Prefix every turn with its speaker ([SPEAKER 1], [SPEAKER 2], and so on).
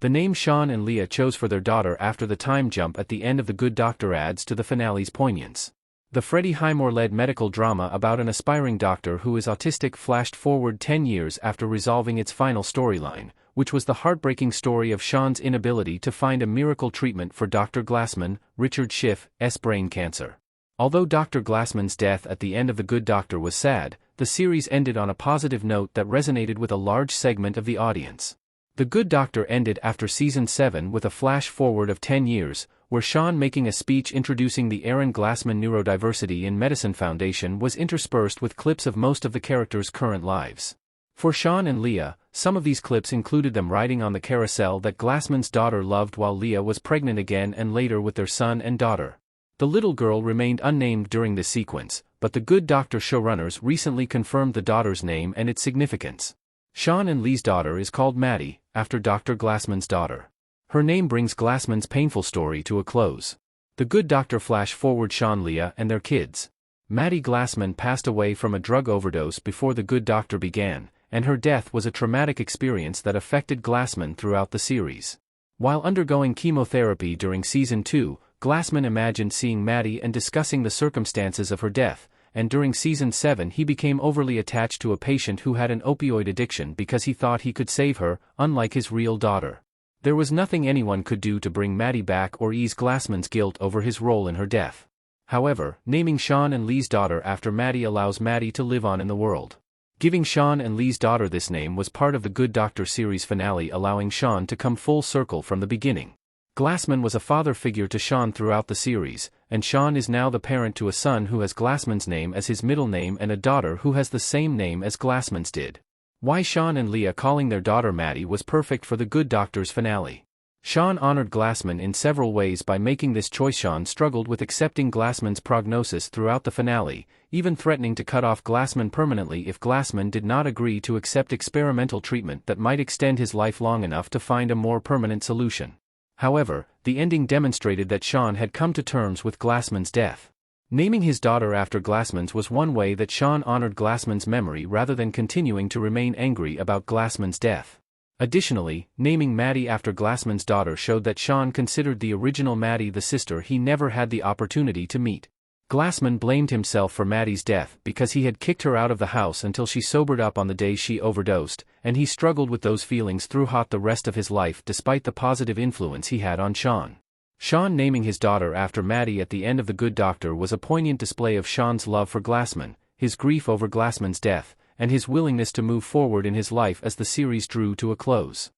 [SPEAKER 1] The name Shaun and Leah chose for their daughter after the time jump at the end of The Good Doctor adds to the finale's poignance. The Freddie Highmore-led medical drama about an aspiring doctor who is autistic flashed forward 10 years after resolving its final storyline, which was the heartbreaking story of Shaun's inability to find a miracle treatment for Dr. Glassman, Richard Schiff's brain cancer. Although Dr. Glassman's death at the end of The Good Doctor was sad, the series ended on a positive note that resonated with a large segment of the audience. The Good Doctor ended after Season 7 with a flash-forward of 10 years, where Shaun making a speech introducing the Aaron Glassman Neurodiversity in Medicine Foundation was interspersed with clips of most of the characters' current lives. For Shaun and Leah, some of these clips included them riding on the carousel that Glassman's daughter loved while Leah was pregnant again and later with their son and daughter. The little girl remained unnamed during this sequence, but the Good Doctor showrunners recently confirmed the daughter's name and its significance. Shaun and Lee's daughter is called Maddie, after Dr. Glassman's daughter. Her name brings Glassman's painful story to a close. The Good Doctor flash forward Shaun, Leah, and their kids. Maddie Glassman passed away from a drug overdose before The Good Doctor began, and her death was a traumatic experience that affected Glassman throughout the series. While undergoing chemotherapy during Season 2, Glassman imagined seeing Maddie and discussing the circumstances of her death, and during Season 7 he became overly attached to a patient who had an opioid addiction because he thought he could save her, unlike his real daughter. There was nothing anyone could do to bring Maddie back or ease Glassman's guilt over his role in her death. However, naming Shaun and Lee's daughter after Maddie allows Maddie to live on in the world. Giving Shaun and Lee's daughter this name was part of the Good Doctor series finale, allowing Shaun to come full circle from the beginning. Glassman was a father figure to Shaun throughout the series, and Shaun is now the parent to a son who has Glassman's name as his middle name and a daughter who has the same name as Glassman's did. Why Shaun and Leah calling their daughter Maddie was perfect for the Good Doctor's finale. Shaun honored Glassman in several ways by making this choice. Shaun struggled with accepting Glassman's prognosis throughout the finale, even threatening to cut off Glassman permanently if Glassman did not agree to accept experimental treatment that might extend his life long enough to find a more permanent solution. However, the ending demonstrated that Shaun had come to terms with Glassman's death. Naming his daughter after Glassman's was one way that Shaun honored Glassman's memory rather than continuing to remain angry about Glassman's death. Additionally, naming Maddie after Glassman's daughter showed that Shaun considered the original Maddie the sister he never had the opportunity to meet. Glassman blamed himself for Maddie's death because he had kicked her out of the house until she sobered up on the day she overdosed, and he struggled with those feelings throughout the rest of his life despite the positive influence he had on Shaun. Shaun naming his daughter after Maddie at the end of The Good Doctor was a poignant display of Shaun's love for Glassman, his grief over Glassman's death, and his willingness to move forward in his life as the series drew to a close.